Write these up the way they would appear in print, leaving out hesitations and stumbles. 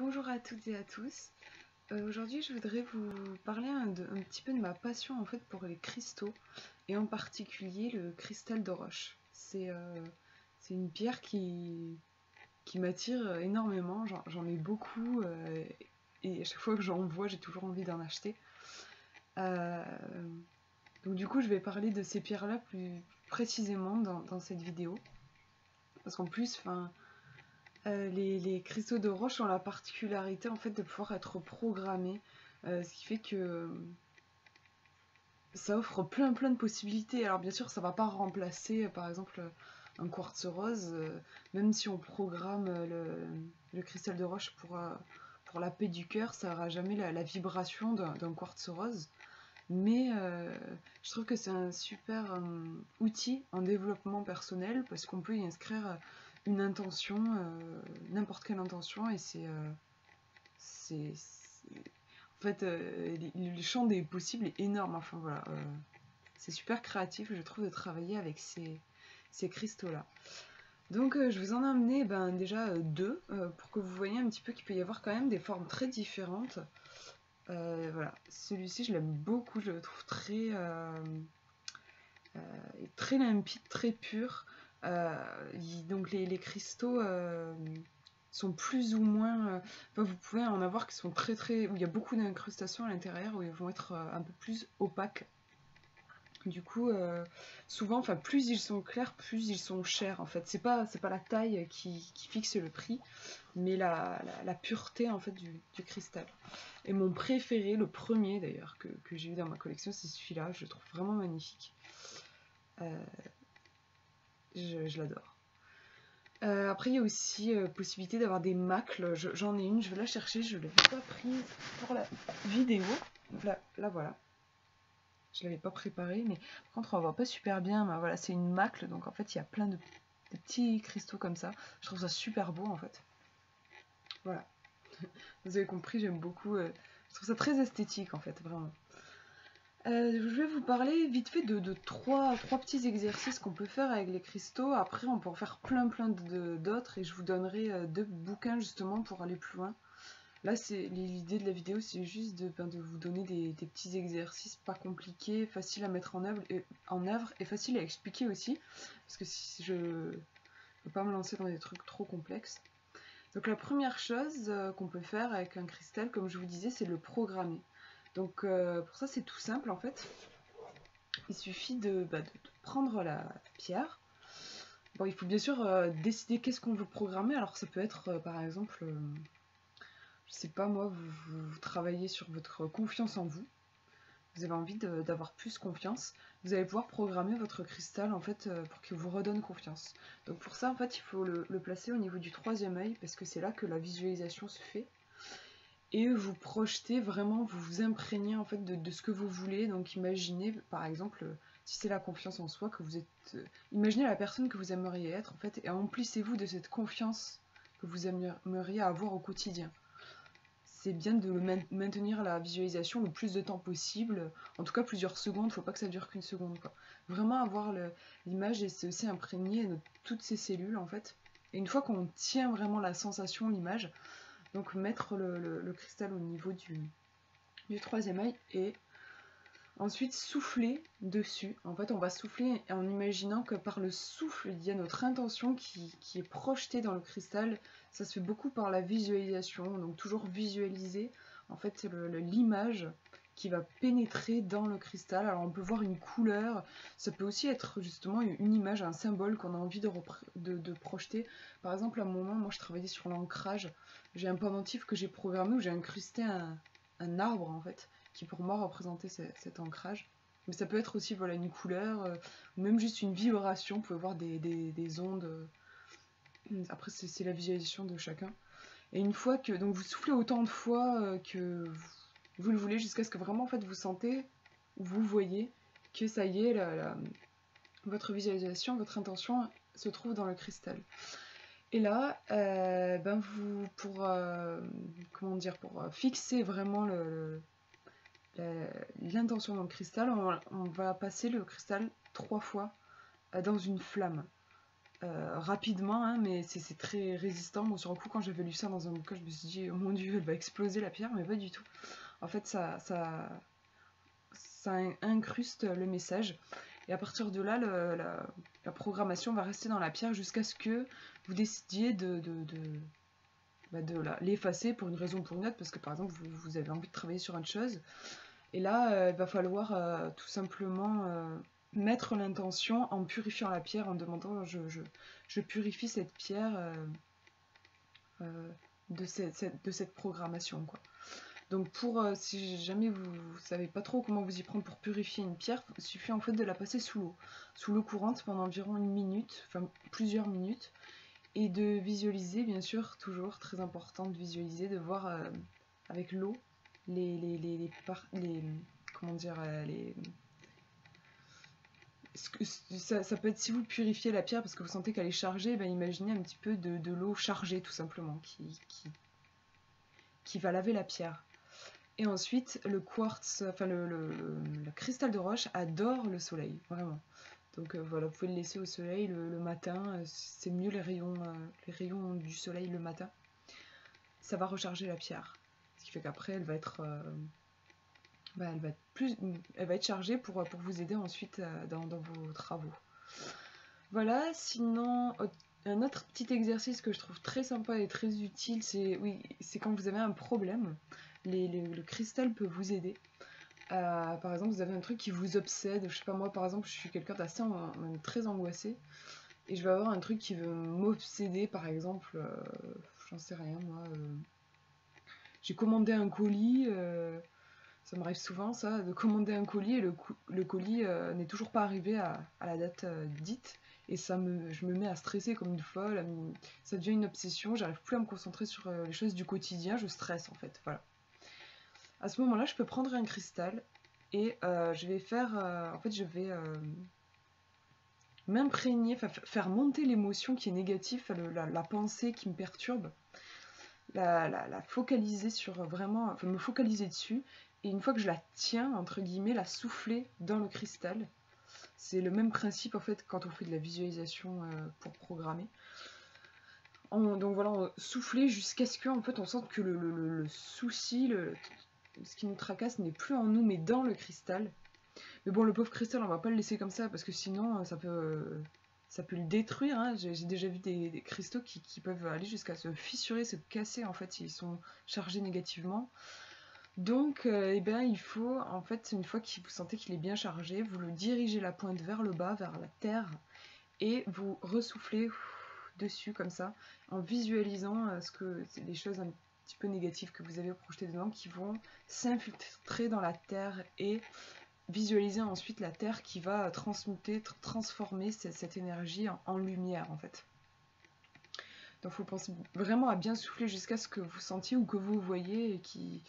Bonjour à toutes et à tous. Aujourd'hui, je voudrais vous parler un petit peu de ma passion en fait pour les cristaux et en particulier le cristal de roche. C'est une pierre qui m'attire énormément. J'en ai beaucoup et à chaque fois que j'en vois, j'ai toujours envie d'en acheter. Euh, donc du coup, je vais parler de ces pierres-là plus précisément dans cette vidéo parce qu'en plus, enfin. Les cristaux de roche ont la particularité en fait de pouvoir être programmés, ce qui fait que ça offre plein de possibilités. Alors bien sûr, ça va pas remplacer par exemple un quartz rose, même si on programme le cristal de roche pour la paix du cœur, ça n'aura jamais la vibration d'un quartz rose. Mais je trouve que c'est un super outil en développement personnel parce qu'on peut y inscrire une intention, n'importe quelle intention, et en fait, le champ des possibles est énorme. Enfin voilà, c'est super créatif, je trouve, de travailler avec ces cristaux-là. Donc je vous en ai amené déjà deux pour que vous voyez un petit peu qu'il peut y avoir quand même des formes très différentes. Voilà, celui-ci je l'aime beaucoup, je le trouve très limpide, très pur. Donc les cristaux sont plus ou moins. Enfin, vous pouvez en avoir qui sont où il y a beaucoup d'incrustations à l'intérieur, où ils vont être un peu plus opaques. Du coup, souvent, enfin, plus ils sont clairs, plus ils sont chers en fait. C'est pas la taille qui fixe le prix, mais la pureté en fait du cristal. Et mon préféré, le premier d'ailleurs que j'ai eu dans ma collection, c'est celui-là. Je le trouve vraiment magnifique. Je l'adore. Après, il y a aussi possibilité d'avoir des macles. J'en ai une, je vais la chercher. Je ne l'avais pas prise pour la vidéo. Là voilà. Je ne l'avais pas préparée, mais par contre, on voit pas super bien. Mais voilà, c'est une macle, donc en fait, il y a plein de petits cristaux comme ça. Je trouve ça super beau en fait. Voilà. Vous avez compris, j'aime beaucoup. Je trouve ça très esthétique en fait, vraiment. Je vais vous parler vite fait de trois petits exercices qu'on peut faire avec les cristaux. Après, on peut en faire plein d'autres et je vous donnerai deux bouquins justement pour aller plus loin. Là, l'idée de la vidéo, c'est juste de vous donner des petits exercices pas compliqués, faciles à mettre en œuvre et faciles à expliquer aussi. Parce que si je ne peux pas me lancer dans des trucs trop complexes. Donc la première chose qu'on peut faire avec un cristal, comme je vous disais, c'est le programmer. Donc pour ça, c'est tout simple en fait. Il suffit de prendre la pierre. Bon, il faut bien sûr décider qu'est-ce qu'on veut programmer. Alors ça peut être par exemple, je sais pas moi, vous travaillez sur votre confiance en vous. Vous avez envie d'avoir plus confiance. Vous allez pouvoir programmer votre cristal en fait pour qu'il vous redonne confiance. Donc pour ça en fait, il faut le placer au niveau du troisième œil parce que c'est là que la visualisation se fait. Et vous projetez vraiment, vous vous imprégnez en fait de ce que vous voulez. Donc imaginez par exemple, si c'est la confiance en soi, que vous êtes... imaginez la personne que vous aimeriez être en fait, et emplissez-vous de cette confiance que vous aimeriez avoir au quotidien. C'est bien de maintenir la visualisation le plus de temps possible, en tout cas plusieurs secondes, faut pas que ça dure qu'une seconde, quoi. Vraiment avoir l'image et c'est aussi imprégner de toutes ces cellules en fait. Et une fois qu'on tient vraiment la sensation, l'image, donc mettre le cristal au niveau du troisième œil et ensuite souffler dessus. En fait, on va souffler en imaginant que par le souffle, il y a notre intention qui est projetée dans le cristal. Ça se fait beaucoup par la visualisation, donc toujours visualiser en fait l'image qui va pénétrer dans le cristal. Alors on peut voir une couleur, ça peut aussi être justement une image, un symbole qu'on a envie de projeter. Par exemple, à un moment, moi je travaillais sur l'ancrage, j'ai un pendentif que j'ai programmé où j'ai incrusté un arbre en fait, qui pour moi représentait cet ancrage. Mais ça peut être aussi voilà, une couleur, ou même juste une vibration, vous pouvez voir des ondes. Après c'est la visualisation de chacun. Et une fois que donc vous soufflez autant de fois que vous le voulez, jusqu'à ce que vraiment en fait vous sentez, ou vous voyez que ça y est, votre visualisation, votre intention se trouve dans le cristal. Et là, comment dire, pour fixer vraiment l'intention dans le cristal, on va passer le cristal 3 fois dans une flamme. rapidement, hein, mais c'est très résistant. Bon, sur le coup, quand j'avais lu ça dans un bouquin, je me suis dit, oh mon dieu, elle va exploser la pierre, mais pas du tout. En fait, ça incruste le message. Et à partir de là, la programmation va rester dans la pierre jusqu'à ce que vous décidiez de l'effacer pour une raison ou pour une autre, parce que par exemple, vous avez envie de travailler sur une chose. Et là, il va falloir tout simplement mettre l'intention en purifiant la pierre, en demandant je purifie cette pierre de cette programmation, quoi. Donc si jamais vous ne savez pas trop comment vous y prendre pour purifier une pierre, il suffit en fait de la passer sous l'eau courante pendant environ 1 minute, enfin plusieurs minutes, et de visualiser, bien sûr, toujours très important de visualiser, de voir avec l'eau les comment dire, ça peut être si vous purifiez la pierre parce que vous sentez qu'elle est chargée, ben imaginez un petit peu de l'eau chargée tout simplement qui va laver la pierre. Et ensuite, le quartz, enfin le cristal de roche adore le soleil, vraiment. Donc voilà, vous pouvez le laisser au soleil le matin, c'est mieux les rayons du soleil le matin. Ça va recharger la pierre. Ce qui fait qu'après, elle va être chargée pour vous aider ensuite dans vos travaux. Voilà, sinon, un autre petit exercice que je trouve très sympa et très utile, c'est quand vous avez un problème, le cristal peut vous aider. Par exemple, vous avez un truc qui vous obsède, je sais pas moi, par exemple, je suis quelqu'un d'assez même très angoissé, et je vais avoir un truc qui veut m'obséder, par exemple, j'en sais rien, moi, j'ai commandé un colis, ça m'arrive souvent ça, de commander un colis et le colis n'est toujours pas arrivé à la date dite. Et je me mets à stresser comme une folle, ça devient une obsession, j'arrive plus à me concentrer sur les choses du quotidien, je stresse en fait, voilà. À ce moment-là, je peux prendre un cristal et je vais m'imprégner, faire monter l'émotion qui est négative, la pensée qui me perturbe, la focaliser sur vraiment, me focaliser dessus, et une fois que je la tiens, entre guillemets, la souffler dans le cristal. C'est le même principe en fait quand on fait de la visualisation pour programmer. Donc voilà, souffler jusqu'à ce qu'on en fait, on sente que le souci, ce qui nous tracasse n'est plus en nous mais dans le cristal. Mais bon, le pauvre cristal, on va pas le laisser comme ça parce que sinon ça peut le détruire, hein. J'ai déjà vu des cristaux qui peuvent aller jusqu'à se fissurer, se casser en fait s'ils sont chargés négativement. Donc il faut en fait, une fois que vous sentez qu'il est bien chargé, vous le dirigez la pointe vers le bas, vers la terre, et vous ressoufflez dessus comme ça, en visualisant les choses un petit peu négatives que vous avez projetées dedans qui vont s'infiltrer dans la terre, et visualiser ensuite la terre qui va transformer cette énergie en lumière en fait. Donc il faut penser vraiment à bien souffler jusqu'à ce que vous sentiez ou que vous voyez et qui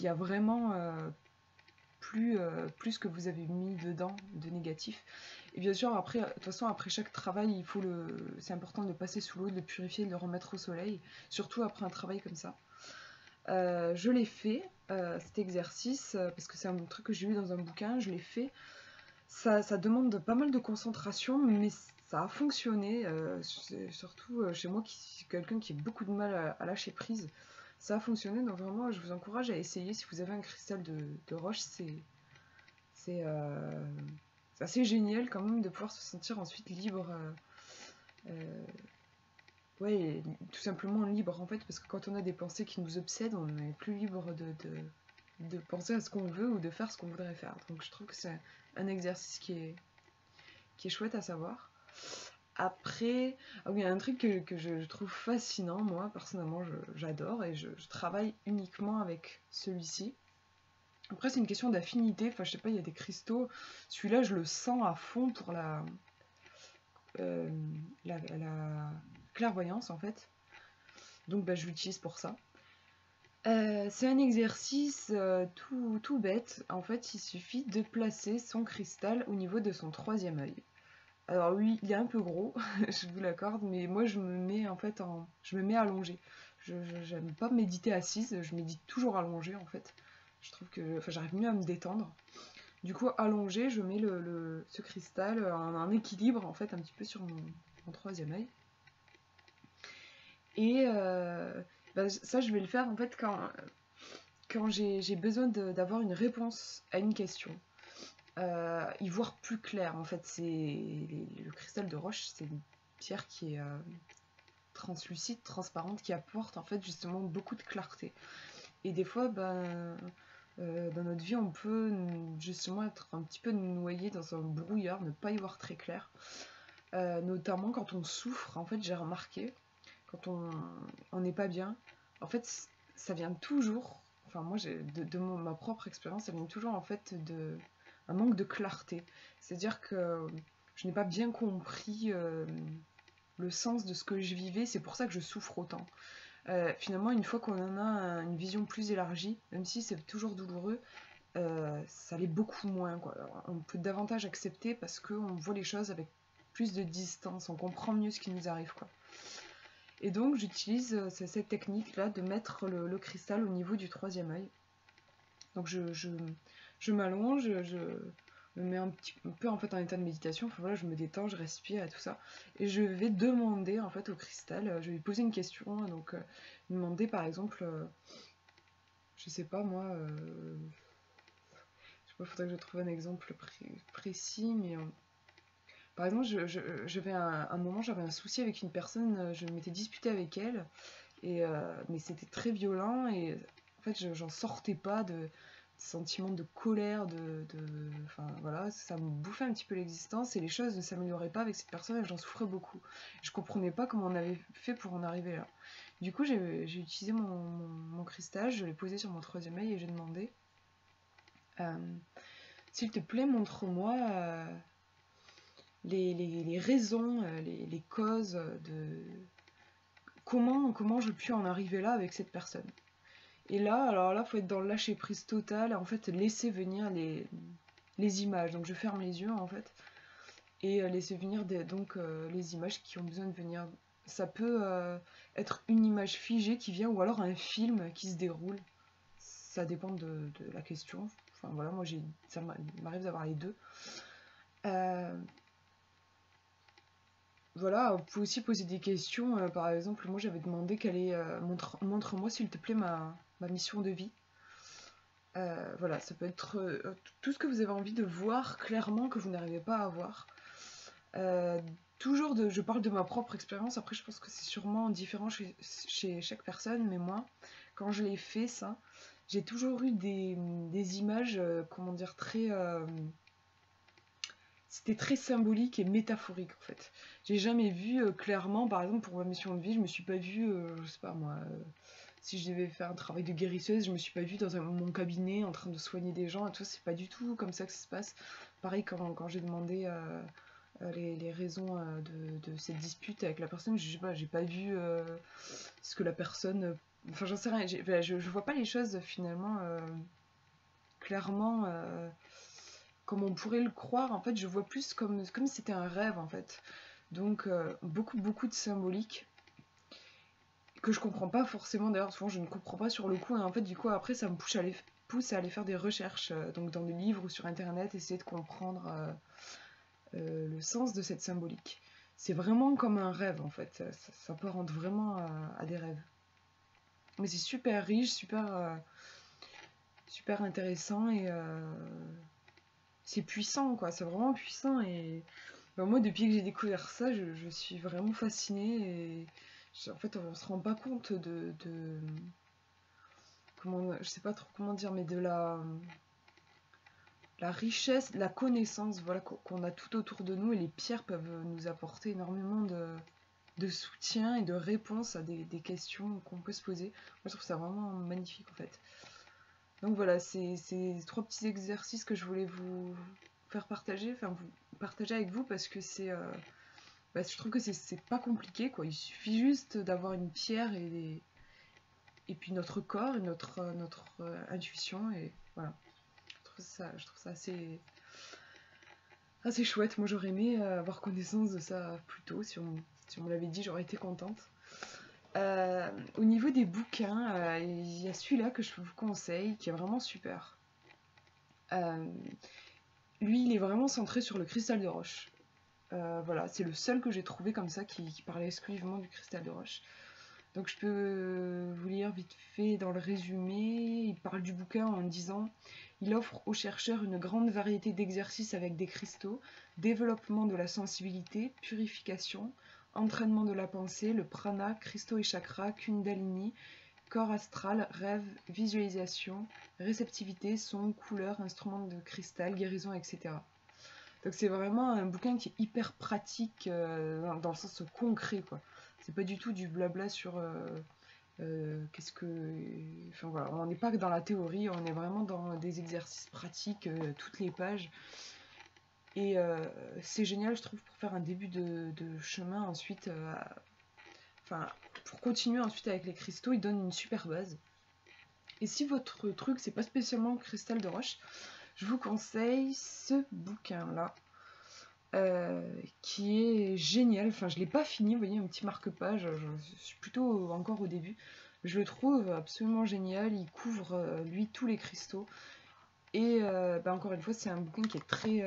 a vraiment plus ce que vous avez mis dedans de négatif. Et bien sûr, après, de toute façon, après chaque travail, c'est important de passer sous l'eau, de le purifier, de le remettre au soleil, surtout après un travail comme ça. Je l'ai fait, cet exercice, parce que c'est un truc que j'ai lu dans un bouquin, je l'ai fait. Ça demande pas mal de concentration, mais ça a fonctionné, surtout chez moi qui suis quelqu'un qui a beaucoup de mal à lâcher prise. Ça a fonctionné, donc vraiment je vous encourage à essayer. Si vous avez un cristal de roche, c'est assez génial quand même de pouvoir se sentir ensuite libre. Ouais, tout simplement libre en fait, parce que quand on a des pensées qui nous obsèdent, on n'est plus libre de penser à ce qu'on veut ou de faire ce qu'on voudrait faire. Donc je trouve que c'est un exercice qui est chouette à savoir. Après, il y a un truc que je trouve fascinant, moi personnellement j'adore, et je travaille uniquement avec celui-ci. Après c'est une question d'affinité, enfin je sais pas, il y a des cristaux, celui-là je le sens à fond pour la clairvoyance en fait, donc je l'utilise pour ça. C'est un exercice tout bête, en fait il suffit de placer son cristal au niveau de son troisième œil. Alors oui, il est un peu gros, je vous l'accorde, mais moi je me mets allongée. J'aime pas méditer assise, je médite toujours allongée en fait. Je trouve que j'arrive mieux à me détendre. Du coup, allongée, je mets ce cristal en équilibre en fait un petit peu sur mon troisième œil. Et ça, je vais le faire en fait quand j'ai besoin d'avoir une réponse à une question. Y voir plus clair, en fait, le cristal de roche, c'est une pierre qui est translucide, transparente, qui apporte en fait justement beaucoup de clarté. Et des fois, dans notre vie, on peut justement être un petit peu noyé dans un brouillard, ne pas y voir très clair. Notamment quand on souffre, en fait, j'ai remarqué, quand on n'est pas bien, en fait, ça vient toujours, enfin moi, ma propre expérience, ça vient toujours en fait un manque de clarté. C'est-à-dire que je n'ai pas bien compris le sens de ce que je vivais, c'est pour ça que je souffre autant. Finalement, une fois qu'on en a une vision plus élargie, même si c'est toujours douloureux, ça l'est beaucoup moins, quoi. On peut davantage accepter parce qu'on voit les choses avec plus de distance, on comprend mieux ce qui nous arrive, quoi. Et donc j'utilise cette technique-là de mettre le cristal au niveau du troisième œil. Donc je m'allonge, je me mets un petit peu en fait en état de méditation, enfin voilà, je me détends, je respire et tout ça. Et je vais demander en fait au cristal, je vais lui poser une question, donc demander par exemple, je sais pas moi, je sais pas, faudrait que je trouve un exemple précis, mais par exemple, j'avais un moment, j'avais un souci avec une personne, je m'étais disputée avec elle, mais c'était très violent et en fait, j'en sortais pas de sentiments de colère, enfin voilà, ça me bouffait un petit peu l'existence et les choses ne s'amélioraient pas avec cette personne et j'en souffrais beaucoup. Je comprenais pas comment on avait fait pour en arriver là. Du coup, j'ai utilisé mon cristal, je l'ai posé sur mon troisième œil et j'ai demandé s'il te plaît, montre-moi les raisons, les causes de comment je puis en arriver là avec cette personne. Et là, alors là, faut être dans le lâcher prise total, en fait, laisser venir les images. Donc je ferme les yeux en fait et laisser venir les images qui ont besoin de venir. Ça peut être une image figée qui vient ou alors un film qui se déroule. Ça dépend de la question. Enfin voilà, moi ça m'arrive d'avoir les deux. Voilà, vous pouvez aussi poser des questions. Par exemple, moi j'avais demandé montre-moi s'il te plaît ma mission de vie. Voilà, ça peut être tout ce que vous avez envie de voir clairement que vous n'arrivez pas à voir. Je parle de ma propre expérience, après je pense que c'est sûrement différent chez chaque personne, mais moi, quand je l'ai fait ça, j'ai toujours eu des images, comment dire, c'était très symbolique et métaphorique en fait. J'ai jamais vu clairement, par exemple pour ma mission de vie, je me suis pas vue, je sais pas moi, si je devais faire un travail de guérisseuse, je me suis pas vue dans mon cabinet en train de soigner des gens et tout, c'est pas du tout comme ça que ça se passe. Pareil quand j'ai demandé les raisons de cette dispute avec la personne, je sais pas, j'ai pas vu ce que la personne. Enfin, j'en sais rien, je vois pas les choses finalement clairement comme on pourrait le croire. En fait, je vois plus comme si c'était un rêve en fait. Donc, beaucoup de symbolique que je comprends pas forcément. D'ailleurs, souvent je ne comprends pas sur le coup. Et en fait, du coup, après, ça me pousse à aller faire des recherches donc dans des livres ou sur internet, essayer de comprendre le sens de cette symbolique. C'est vraiment comme un rêve en fait, ça peut rendre vraiment à des rêves. Mais c'est super riche, super intéressant et c'est puissant quoi, c'est vraiment puissant et moi depuis que j'ai découvert ça, je suis vraiment fascinée et en fait on se rend pas compte de comment, je sais pas trop comment dire, mais de la richesse, la connaissance voilà, qu'on a tout autour de nous et les pierres peuvent nous apporter énormément de soutien et de réponses à des questions qu'on peut se poser. Moi je trouve ça vraiment magnifique en fait. Donc voilà, c'est 3 petits exercices que je voulais vous faire partager, enfin vous partager avec vous parce que je trouve que c'est pas compliqué quoi. Il suffit juste d'avoir une pierre et puis notre corps et notre intuition et voilà. Je trouve ça assez chouette. Moi j'aurais aimé avoir connaissance de ça plus tôt. Si on me l'avait dit, j'aurais été contente. Au niveau des bouquins, il y a celui-là que je vous conseille, qui est vraiment super. Lui, il est vraiment centré sur le cristal de roche. Voilà, c'est le seul que j'ai trouvé comme ça qui parlait exclusivement du cristal de roche. Donc je peux vous lire vite fait dans le résumé. Il parle du bouquin en disant « Il offre aux chercheurs une grande variété d'exercices avec des cristaux, développement de la sensibilité, purification, entraînement de la pensée, le prana, cristaux et chakras, kundalini, corps astral, rêve, visualisation, réceptivité, son, couleur, instruments de cristal, guérison, etc. » Donc c'est vraiment un bouquin qui est hyper pratique dans le sens concret, quoi. C'est pas du tout du blabla sur qu'est-ce que... Enfin voilà, on n'est pas dans la théorie, on est vraiment dans des exercices pratiques, toutes les pages. Et c'est génial, je trouve, pour faire un début de chemin ensuite. Enfin, pour continuer ensuite avec les cristaux, il donne une super base. Et si votre truc, c'est pas spécialement le cristal de roche, je vous conseille ce bouquin-là. Qui est génial, enfin je l'ai pas fini, vous voyez un petit marque-page, je suis plutôt encore au début, je le trouve absolument génial, il couvre lui tous les cristaux, et encore une fois c'est un bouquin qui est très,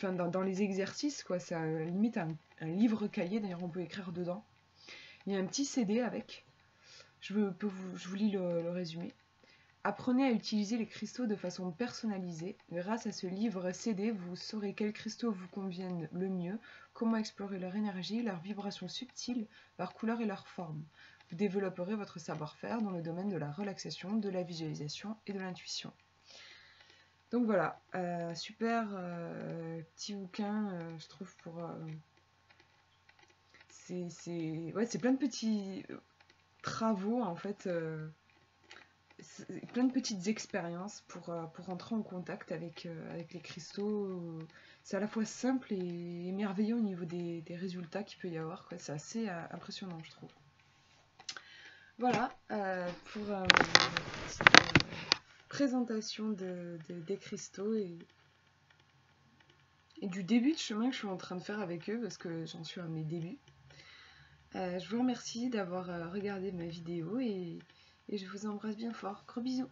dans les exercices quoi, c'est limite un livre cahier, d'ailleurs on peut écrire dedans, il y a un petit CD avec, je vous lis le résumé. Apprenez à utiliser les cristaux de façon personnalisée. Grâce à ce livre CD, vous saurez quels cristaux vous conviennent le mieux, comment explorer leur énergie, leurs vibrations subtiles, leur couleur et leur forme. Vous développerez votre savoir-faire dans le domaine de la relaxation, de la visualisation et de l'intuition. Donc voilà, super petit bouquin, je trouve, pour... c'est plein de petits travaux, en fait... plein de petites expériences pour entrer en contact avec les cristaux. C'est à la fois simple et merveilleux au niveau des résultats qu'il peut y avoir. C'est assez impressionnant, je trouve. Voilà, pour une petite présentation des cristaux et du début de chemin que je suis en train de faire avec eux, parce que j'en suis à mes débuts. Je vous remercie d'avoir regardé ma vidéo et je vous embrasse bien fort. Gros bisous!